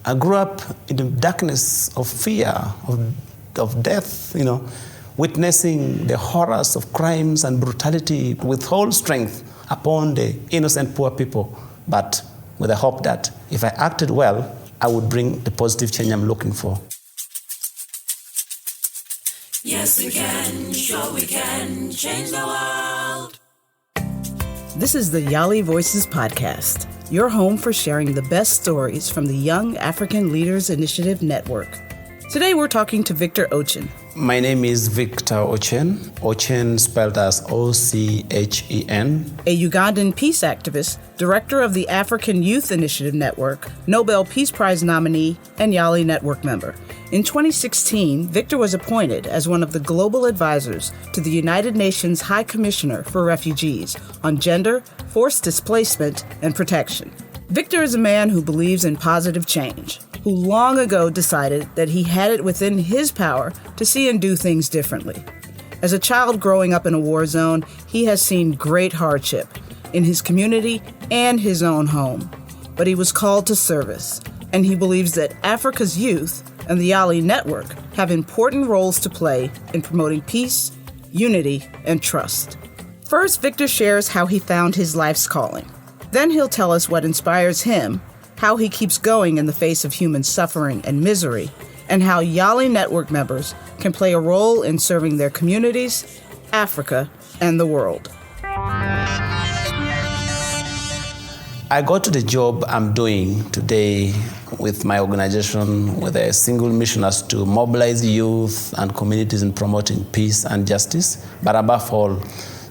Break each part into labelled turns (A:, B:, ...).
A: I grew up in the darkness of fear, of death, witnessing the horrors of crimes and brutality with whole strength upon the innocent poor people, but with the hope that if I acted well, I would bring the positive change I'm looking for.
B: Yes, we can, sure we can change the world.
C: This is the YALI Voices podcast, your home for sharing the best stories from the Young African Leaders Initiative Network. Today we're talking to Victor Ochen.
A: My name is Victor Ochen, Ochen spelled as O-C-H-E-N.
C: A Ugandan peace activist, director of the African Youth Initiative Network, Nobel Peace Prize nominee, and YALI Network member. In 2016, Victor was appointed as one of the global advisors to the United Nations High Commissioner for Refugees on gender, forced displacement, and protection. Victor is a man who believes in positive change, who long ago decided that he had it within his power to see and do things differently. As a child growing up in a war zone, he has seen great hardship in his community and his own home. But he was called to service, and he believes that Africa's youth and the YALI Network have important roles to play in promoting peace, unity, and trust. First, Victor shares how he found his life's calling. Then he'll tell us what inspires him, how he keeps going in the face of human suffering and misery, and how YALI Network members can play a role in serving their communities, Africa, and the world.
A: I got to the job I'm doing today with my organization with a single mission as to mobilize youth and communities in promoting peace and justice, but above all,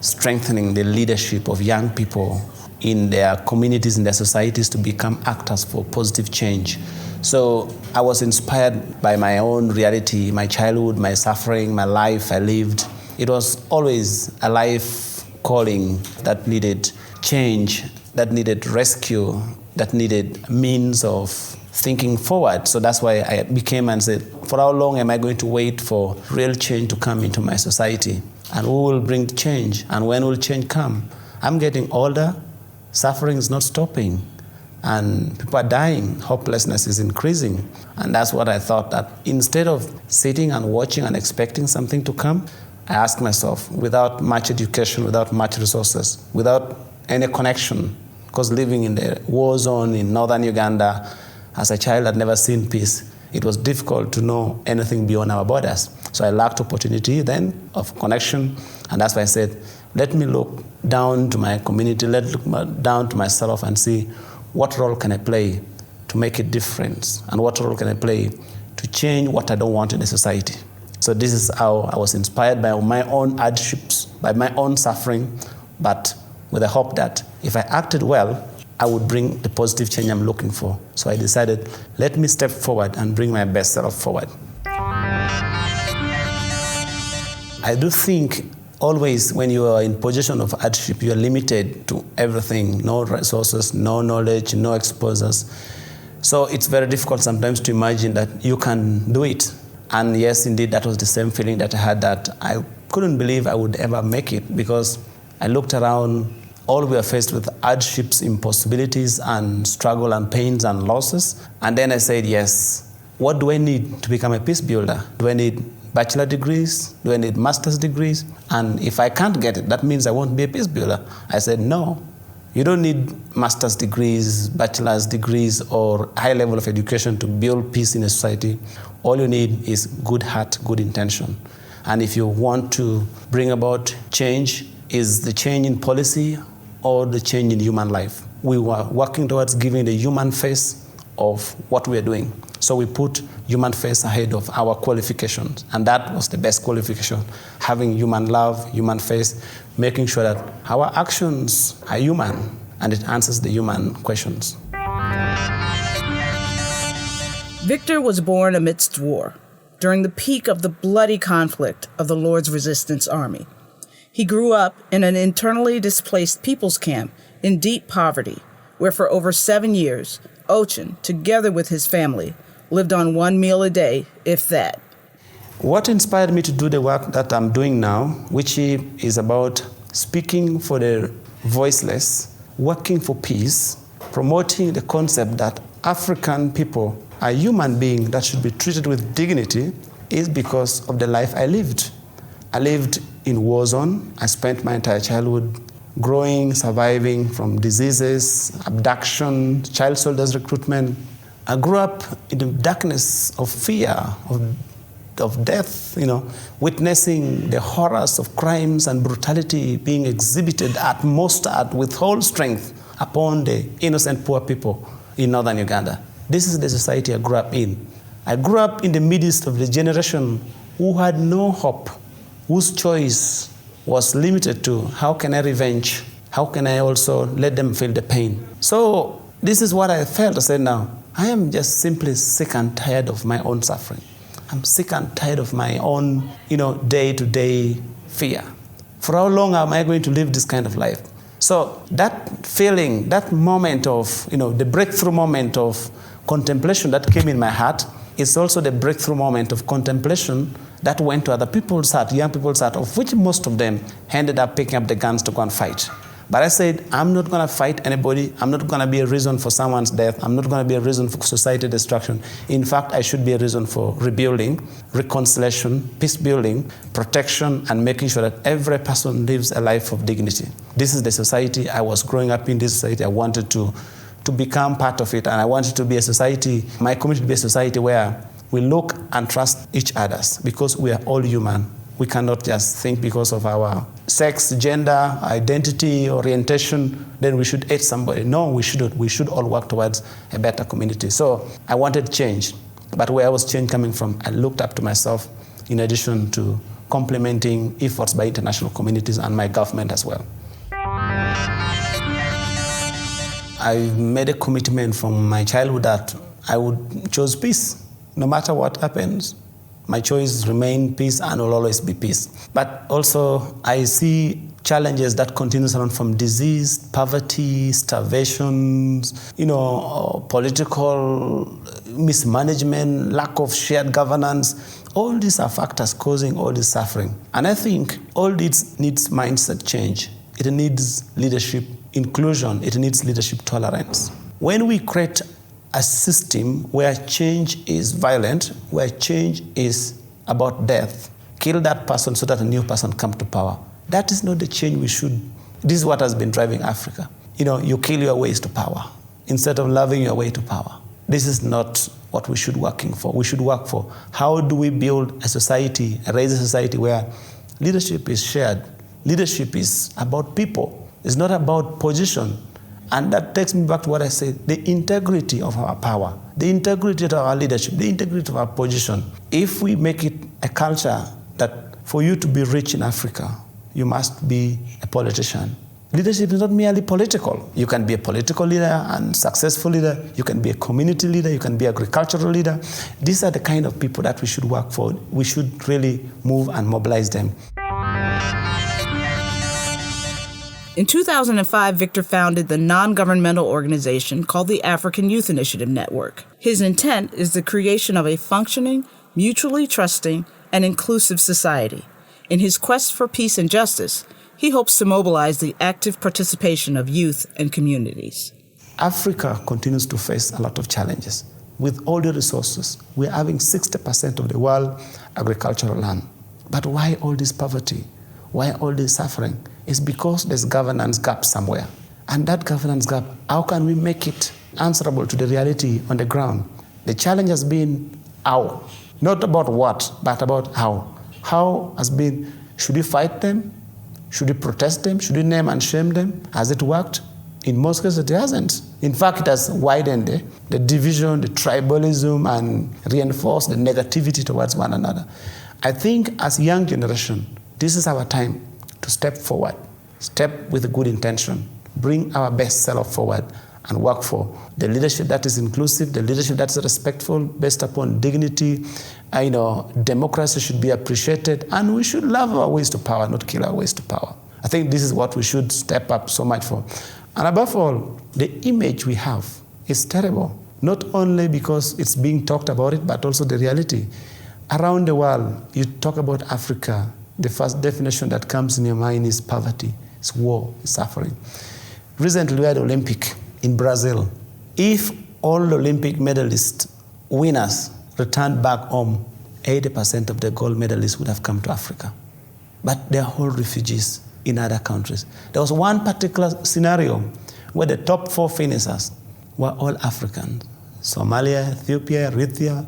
A: strengthening the leadership of young people in their communities, in their societies, to become actors for positive change. So I was inspired by my own reality, my childhood, my suffering, my life I lived. It was always a life calling that needed change, that needed rescue, that needed means of thinking forward. So that's why I became and said, for how long am I going to wait for real change to come into my society? And who will bring change? And when will change come? I'm getting older. Suffering is not stopping, and people are dying. Hopelessness is increasing. And that's what I thought, that instead of sitting and watching and expecting something to come, I asked myself, without much education, without much resources, without any connection, because living in the war zone in northern Uganda, as a child I'd never seen peace, it was difficult to know anything beyond our borders. So I lacked opportunity then of connection, and that's why I said, let me look down to my community, let's look down to myself and see what role can I play to make a difference, and what role can I play to change what I don't want in the society. So this is how I was inspired by my own hardships, by my own suffering, but with the hope that if I acted well, I would bring the positive change I'm looking for. So I decided, let me step forward and bring my best self forward. I do think always when you are in position of hardship, you are limited to everything, no resources, no knowledge, no exposures. So it's very difficult sometimes to imagine that you can do it. And yes, indeed, that was the same feeling that I had, that I couldn't believe I would ever make it, because I looked around, all we are faced with hardships, impossibilities, and struggle and pains and losses. And then I said, yes, what do I need to become a peace builder? Do I need bachelor degrees? Do I need master's degrees? And if I can't get it, that means I won't be a peace builder. I said, no, you don't need master's degrees, bachelor's degrees, or high level of education to build peace in a society. All you need is good heart, good intention. And if you want to bring about change, is the change in policy or the change in human life? We were working towards giving the human face of what we are doing. So we put human face ahead of our qualifications. And that was the best qualification, having human love, human face, making sure that our actions are human and it answers the human questions.
C: Victor was born amidst war, during the peak of the bloody conflict of the Lord's Resistance Army. He grew up in an internally displaced people's camp in deep poverty, where for over 7 years, Ochen, together with his family, lived on one meal a day, if that.
A: What inspired me to do the work that I'm doing now, which is about speaking for the voiceless, working for peace, promoting the concept that African people a human being that should be treated with dignity is because of the life I lived. I lived in war zone. I spent my entire childhood growing, surviving from diseases, abduction, child soldiers recruitment. I grew up in the darkness of fear, of death, witnessing the horrors of crimes and brutality being exhibited with whole strength upon the innocent poor people in northern Uganda. This is the society I grew up in. I grew up in the midst of the generation who had no hope, whose choice was limited to how can I revenge? How can I also let them feel the pain? So this is what I felt. I said, now, I am just simply sick and tired of my own suffering. I'm sick and tired of my own, day-to-day fear. For how long am I going to live this kind of life? So that feeling, that moment of, the breakthrough moment of contemplation that came in my heart is also the breakthrough moment of contemplation that went to other people's heart, young people's heart, of which most of them ended up picking up the guns to go and fight. But I said, I'm not going to fight anybody. I'm not going to be a reason for someone's death. I'm not going to be a reason for society destruction. In fact, I should be a reason for rebuilding, reconciliation, peace building, protection, and making sure that every person lives a life of dignity. This is the society I was growing up in. This society I wanted to become part of it, and I wanted to be a society, my community to be a society where we look and trust each other, because we are all human. We cannot just think because of our sex, gender, identity, orientation, then we should hate somebody. No, we shouldn't. We should all work towards a better community. So I wanted change, but where was change coming from? I looked up to myself in addition to complementing efforts by international communities and my government as well. I made a commitment from my childhood that I would choose peace. No matter what happens, my choice remain peace and will always be peace. But also I see challenges that continues around, from disease, poverty, starvations, political mismanagement, lack of shared governance. All these are factors causing all this suffering. And I think all this needs mindset change. It needs leadership inclusion. It needs leadership tolerance. When we create a system where change is violent, where change is about death, kill that person so that a new person comes to power, that is not the change we should. This is what has been driving Africa. You kill your ways to power instead of loving your way to power. This is not what we should be working for. We should work for how do we build a society, raise a society where leadership is shared. Leadership is about people. It's not about position. And that takes me back to what I said, the integrity of our power, the integrity of our leadership, the integrity of our position. If we make it a culture that for you to be rich in Africa, you must be a politician. Leadership is not merely political. You can be a political leader and successful leader. You can be a community leader. You can be an agricultural leader. These are the kind of people that we should work for. We should really move and mobilize them.
C: In 2005, Victor founded the non-governmental organization called the African Youth Initiative Network. His intent is the creation of a functioning, mutually trusting, and inclusive society. In his quest for peace and justice, he hopes to mobilize the active participation of youth and communities.
A: Africa continues to face a lot of challenges. With all the resources, we're having 60% of the world agricultural land. But why all this poverty? Why all this suffering? It's because there's governance gap somewhere. And that governance gap, how can we make it answerable to the reality on the ground? The challenge has been how. Not about what, but about how. How has been, should we fight them? Should we protest them? Should we name and shame them? Has it worked? In most cases, it hasn't. In fact, it has widened the division, the tribalism, and reinforced the negativity towards one another. I think as a young generation, this is our time to step forward, step with a good intention, bring our best self forward, and work for the leadership that is inclusive, the leadership that is respectful, based upon dignity. Democracy should be appreciated, and we should love our ways to power, not kill our ways to power. I think this is what we should step up so much for. And above all, the image we have is terrible, not only because it's being talked about it, but also the reality. Around the world, you talk about Africa, the first definition that comes in your mind is poverty, it's war, it's suffering. Recently, we had Olympic in Brazil. If all the Olympic medalists winners returned back home, 80% of the gold medalists would have come to Africa. But they're all refugees in other countries. There was one particular scenario where the top 4 finishers were all Africans. Somalia, Ethiopia, Eritrea,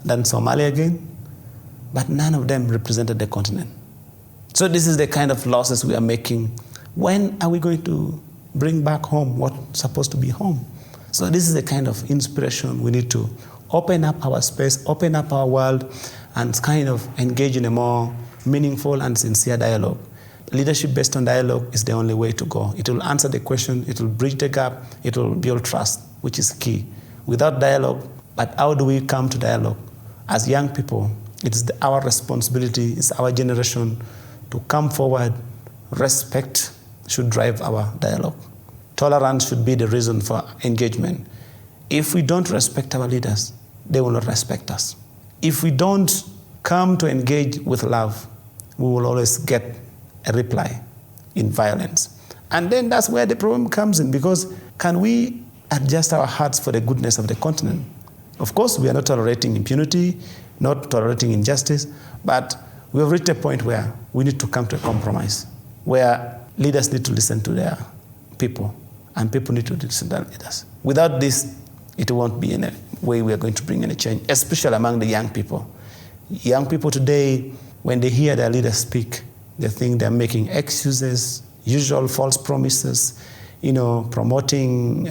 A: then Somalia again. But none of them represented the continent. So this is the kind of losses we are making. When are we going to bring back home what's supposed to be home? So this is the kind of inspiration we need to open up our space, open up our world, and kind of engage in a more meaningful and sincere dialogue. Leadership based on dialogue is the only way to go. It will answer the question, it will bridge the gap, it will build trust, which is key. Without dialogue, but how do we come to dialogue? As young people, it's our responsibility, it's our generation to come forward. Respect should drive our dialogue. Tolerance should be the reason for engagement. If we don't respect our leaders, they will not respect us. If we don't come to engage with love, we will always get a reply in violence. And then that's where the problem comes in, because can we adjust our hearts for the goodness of the continent? Of course, we are not tolerating impunity, not tolerating injustice, but we have reached a point where we need to come to a compromise, where leaders need to listen to their people, and people need to listen to their leaders. Without this, it won't be in a way we are going to bring any change, especially among the young people. Young people today, when they hear their leaders speak, they think they're making excuses, usual false promises, promoting,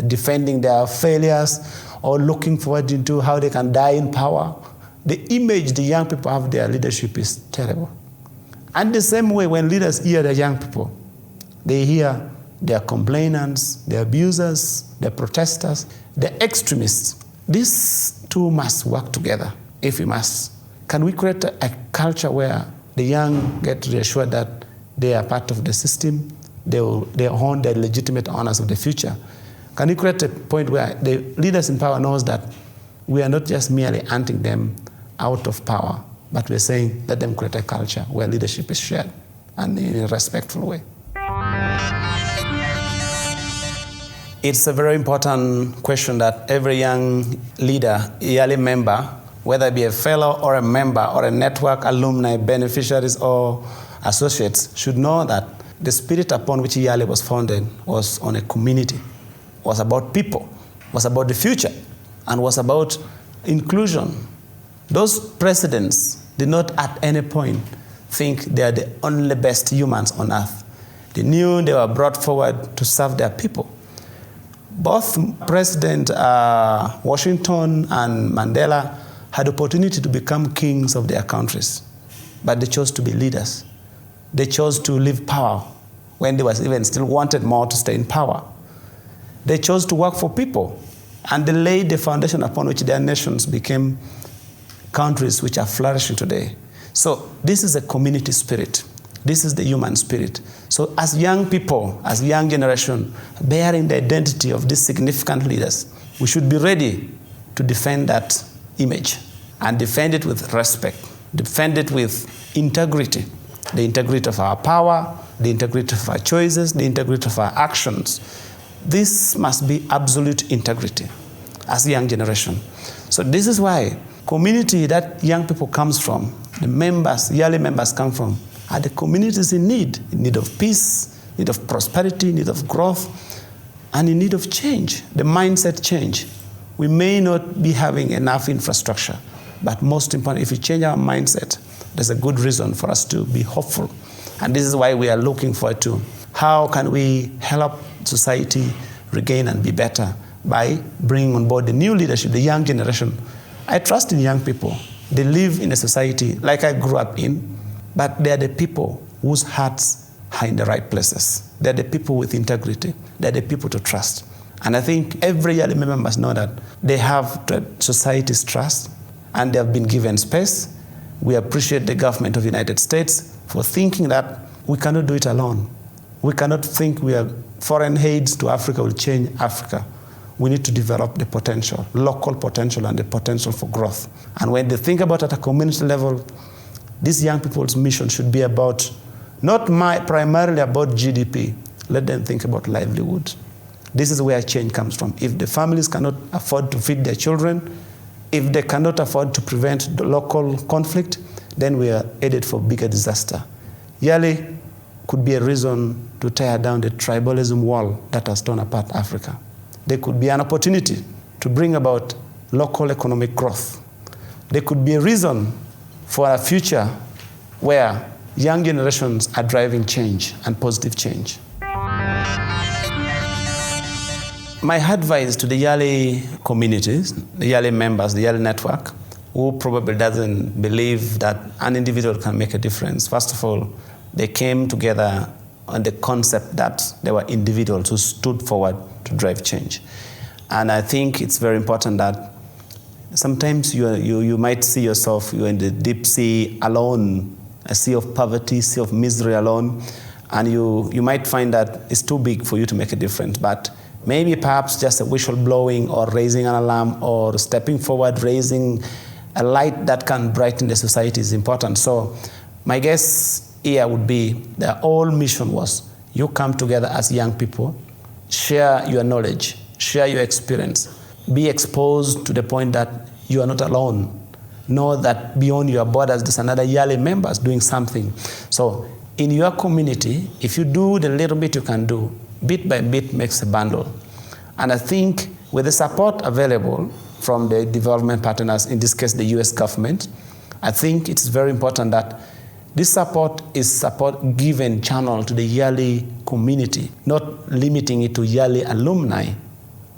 A: defending their failures, or looking forward into how they can die in power. The image the young people have of their leadership is terrible. And the same way, when leaders hear the young people, they hear their complainants, their abusers, their protesters, the extremists. These two must work together if we must. Can we create a culture where the young get reassured that they are part of the system, they own their legitimate honors of the future? Can we create a point where the leaders in power knows that we are not just merely hunting them out of power, but we're saying let them create a culture where leadership is shared and in a respectful way? It's a very important question that every young leader, YALI member, whether it be a fellow or a member or a network, alumni, beneficiaries or associates, should know that the spirit upon which YALI was founded was on a community, was about people, was about the future, and was about inclusion. Those presidents did not at any point think they are the only best humans on earth. They knew they were brought forward to serve their people. Both President Washington and Mandela had opportunity to become kings of their countries, but they chose to be leaders. They chose to leave power when they was even still wanted more to stay in power. They chose to work for people, and they laid the foundation upon which their nations became countries which are flourishing today. So this is a community spirit. This is the human spirit. So as young people, as young generation, bearing the identity of these significant leaders, we should be ready to defend that image and defend it with respect, defend it with integrity, the integrity of our power, the integrity of our choices, the integrity of our actions. This must be absolute integrity as a young generation. So this is why community that young people comes from, the members, YALI members come from, are the communities in need of peace, in need of prosperity, in need of growth, and in need of change, the mindset change. We may not be having enough infrastructure, but most important, if we change our mindset, there's a good reason for us to be hopeful. And this is why we are looking forward to how can we help society regain and be better by bringing on board the new leadership, the young generation. I trust in young people. They live in a society like I grew up in, but they're the people whose hearts are in the right places. They're the people with integrity. They're the people to trust. And I think every YALI member must know that they have the society's trust and they have been given space. We appreciate the government of the United States for thinking that we cannot do it alone. We cannot think foreign aids to Africa will change Africa. We need to develop the potential, local potential and the potential for growth. And when they think about at a community level, these young people's mission should be about, not primarily about GDP. Let them think about livelihood. This is where change comes from. If the families cannot afford to feed their children, If they cannot afford to prevent the local conflict, then we are headed for bigger disaster. YALI could be a reason to tear down the tribalism wall that has torn apart Africa. There could be an opportunity to bring about local economic growth. There could be a reason for a future where young generations are driving change and positive change. My advice to the YALI communities, the YALI members, the YALI network, who probably doesn't believe that an individual can make a difference. First of all, they came together on the concept that they were individuals who stood forward to drive change. And I think it's very important that sometimes you might see yourself, you're in the deep sea alone, a sea of poverty, sea of misery alone, and you might find that it's too big for you to make a difference. But maybe perhaps just a whistle blowing or raising an alarm or stepping forward, raising a light that can brighten the society is important. So my guess here would be the whole mission was you come together as young people, share your knowledge, share your experience, be exposed to the point that you are not alone. Know that beyond your borders there's another YALI members doing something. So in your community, if you do the little bit you can do, bit by bit makes a bundle. And I think with the support available from the development partners, in this case the US government, I think it's very important that this support is support given channel to the YALI community, not limiting it to YALI alumni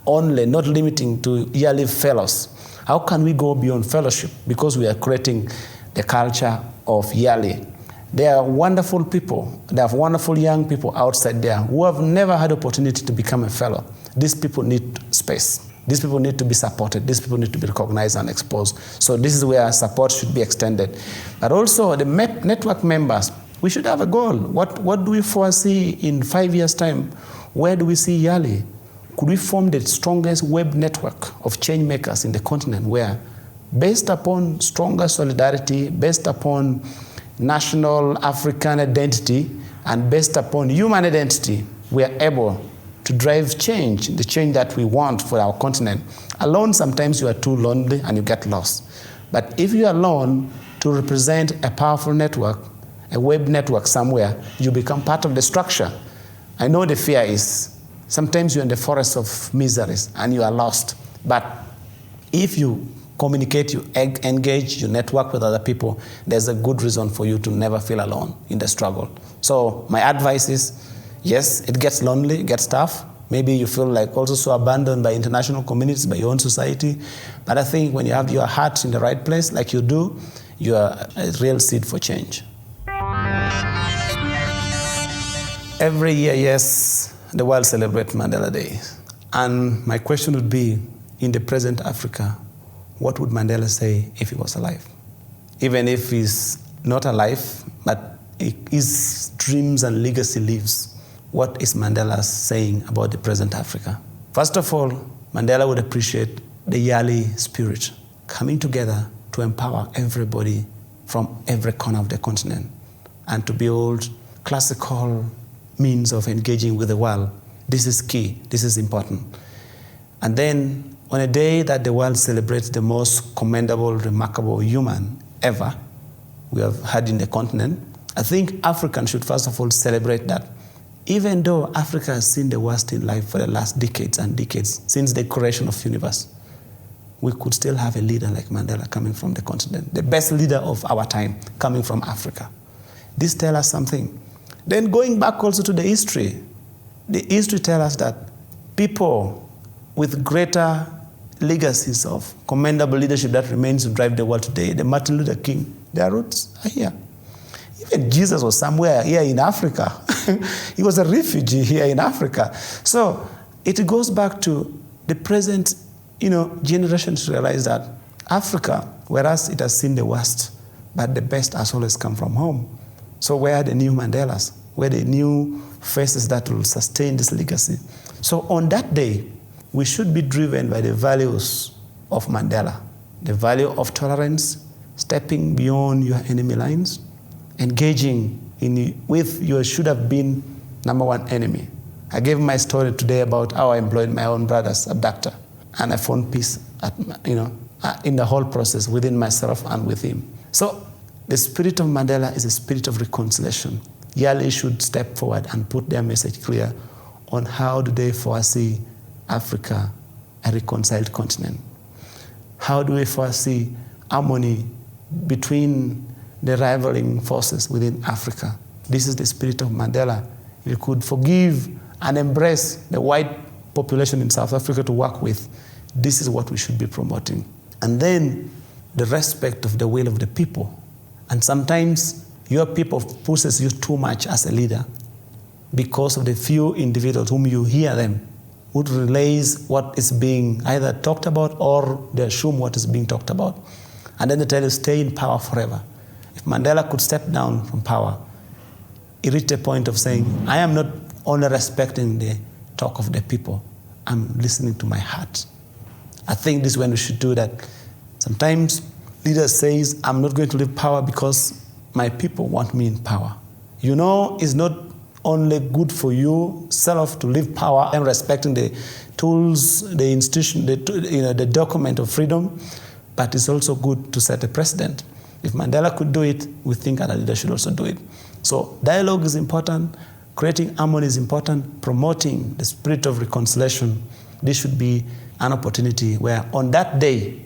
A: only, not limiting to YALI fellows. How can we go beyond fellowship? Because we are creating the culture of YALI. There are wonderful people, there are wonderful young people outside there who have never had opportunity to become a fellow. These people need space. These people need to be supported. These people need to be recognized and exposed. So this is where support should be extended. But also the network members, we should have a goal. What do we foresee in 5 years' time? Where do we see YALI? Could we form the strongest web network of change makers in the continent where, based upon stronger solidarity, based upon national African identity, and based upon human identity, we are able to drive change, the change that we want for our continent. Alone, sometimes you are too lonely and you get lost. But if you are alone to represent a powerful network, a web network somewhere, you become part of the structure. I know the fear is, sometimes you're in the forest of miseries and you are lost. But if you communicate, you engage, you network with other people, there's a good reason for you to never feel alone in the struggle. So my advice is, yes, it gets lonely, it gets tough. Maybe you feel like also so abandoned by international communities, by your own society. But I think when you have your heart in the right place, like you do, you are a real seed for change. Every year, yes, the world celebrates Mandela Day. And my question would be, in the present Africa, what would Mandela say if he was alive? Even if he's not alive, but his dreams and legacy lives. What is Mandela saying about the present Africa? First of all, Mandela would appreciate the YALI spirit, coming together to empower everybody from every corner of the continent and to build classical means of engaging with the world. This is key, this is important. And then on a day that the world celebrates the most commendable, remarkable human ever we have had in the continent, I think Africans should first of all celebrate that even though Africa has seen the worst in life for the last decades and decades, since the creation of the universe, we could still have a leader like Mandela coming from the continent, the best leader of our time coming from Africa. This tells us something. Then going back also to the history tells us that people with greater legacies of commendable leadership that remains to drive the world today, the Martin Luther King, their roots are here. Even Jesus was somewhere here in Africa. He was a refugee here in Africa. So it goes back to the present, generations realize that Africa, whereas it has seen the worst, but the best has always come from home. So where are the new Mandelas? Where are the new faces that will sustain this legacy? So on that day, we should be driven by the values of Mandela, the value of tolerance, stepping beyond your enemy lines, engaging with your should have been number one enemy. I gave my story today about how I employed my own brother's abductor, and I found peace in the whole process, within myself and with him. So the spirit of Mandela is a spirit of reconciliation. YALI should step forward and put their message clear on how do they foresee Africa a reconciled continent. How do we foresee harmony between the rivaling forces within Africa? This is the spirit of Mandela. You could forgive and embrace the white population in South Africa to work with. This is what we should be promoting. And then the respect of the will of the people. And sometimes your people pushes you too much as a leader because of the few individuals whom you hear them would relays what is being either talked about or they assume what is being talked about. And then they tell you, stay in power forever. If Mandela could step down from power, he reached a point of saying, I am not only respecting the talk of the people, I'm listening to my heart. I think this is when we should do that. Sometimes leaders say, I'm not going to leave power because my people want me in power. You know, it's not only good for you self to leave power and respecting the tools, the institution, the document of freedom, but it's also good to set a precedent. If Mandela could do it, we think other leaders should also do it. So dialogue is important, creating harmony is important, promoting the spirit of reconciliation. This should be an opportunity where on that day,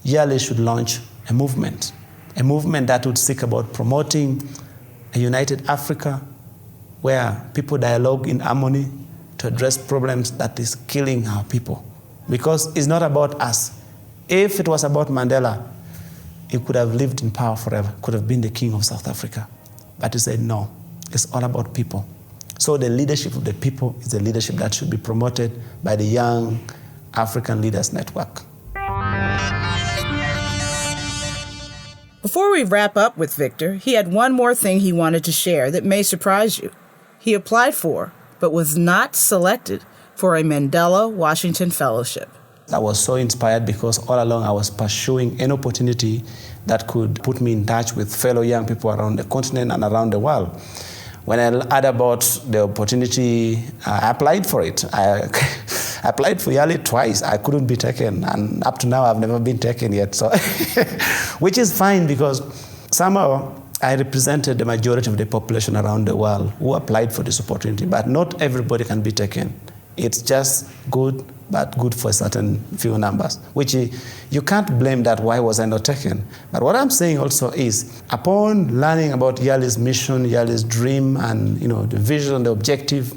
A: YALI should launch a movement that would seek about promoting a united Africa where people dialogue in harmony to address problems that is killing our people. Because it's not about us. If it was about Mandela, he could have lived in power forever, could have been the king of South Africa. But he said, no, it's all about people. So the leadership of the people is the leadership that should be promoted by the Young African Leaders Network.
C: Before we wrap up with Victor, he had one more thing he wanted to share that may surprise you. He applied for, but was not selected for a Mandela Washington Fellowship.
A: I was so inspired because all along I was pursuing an opportunity that could put me in touch with fellow young people around the continent and around the world. When I heard about the opportunity, I applied for it. I applied for YALI twice. I couldn't be taken, and up to now I've never been taken yet. So, which is fine because somehow I represented the majority of the population around the world who applied for this opportunity, but not everybody can be taken. It's just good, but good for a certain few numbers, which you can't blame that, why was I not taken? But what I'm saying also is, upon learning about YALI's mission, YALI's dream, and the vision, the objective,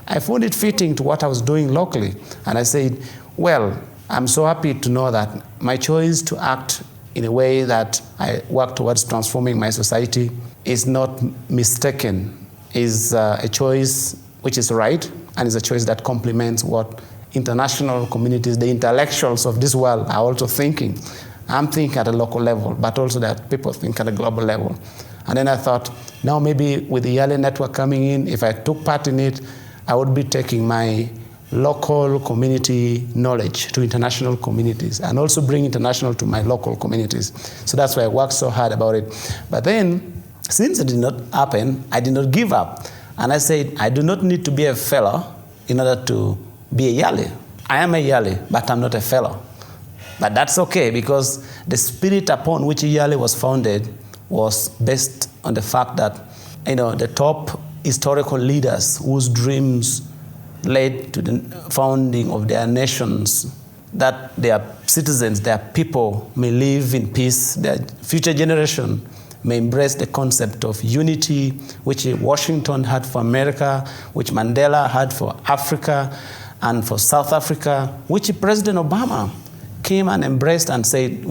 A: I found it fitting to what I was doing locally. And I said, well, I'm so happy to know that my choice to act in a way that I work towards transforming my society is not mistaken, is a choice which is right, and is a choice that complements what international communities, the intellectuals of this world are also thinking. I'm thinking at a local level, but also that people think at a global level. And then I thought, now maybe with the YALI Network coming in, if I took part in it, I would be taking my local community knowledge to international communities and also bring international to my local communities. So that's why I worked so hard about it. But then, since it did not happen, I did not give up. And I said, I do not need to be a fellow in order to be a YALI. I am a YALI, but I'm not a fellow. But that's okay, because the spirit upon which YALI was founded was based on the fact that, the top historical leaders whose dreams led to the founding of their nations, that their citizens, their people may live in peace, their future generation may embrace the concept of unity, which Washington had for America, which Mandela had for Africa and for South Africa, which President Obama came and embraced and said,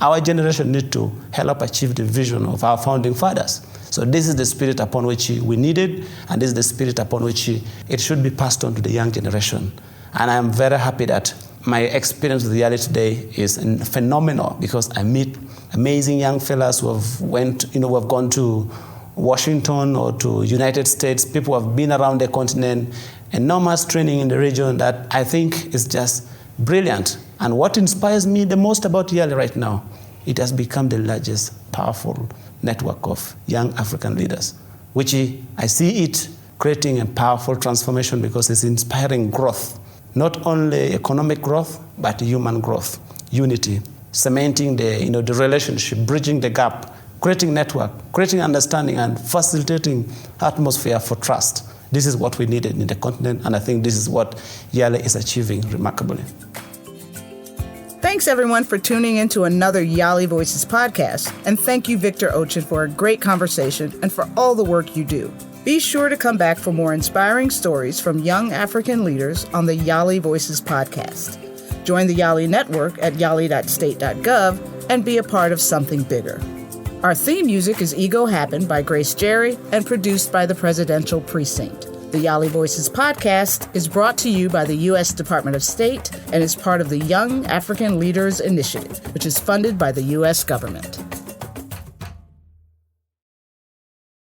A: our generation need to help achieve the vision of our founding fathers. So this is the spirit upon which we needed, and this is the spirit upon which it should be passed on to the young generation. And I'm very happy that my experience with YALI today is phenomenal, because I meet amazing young fellas who have gone to Washington or to United States, people who have been around the continent, enormous training in the region that I think is just brilliant. And what inspires me the most about YALI right now, it has become the largest powerful network of young African leaders, which I see it creating a powerful transformation because it's inspiring growth, not only economic growth, but human growth, unity, cementing the relationship, bridging the gap, creating network, creating understanding, and facilitating atmosphere for trust. This is what we needed in the continent, and I think this is what YALI is achieving remarkably.
C: Thanks, everyone, for tuning in to another YALI Voices podcast, and thank you, Victor Ochen, for a great conversation and for all the work you do. Be sure to come back for more inspiring stories from young African leaders on the YALI Voices podcast. Join the YALI Network at yali.state.gov and be a part of something bigger. Our theme music is Ego Happen by Grace Jerry and produced by the Presidential Precinct. The YALI Voices podcast is brought to you by the U.S. Department of State and is part of the Young African Leaders Initiative, which is funded by the U.S. government.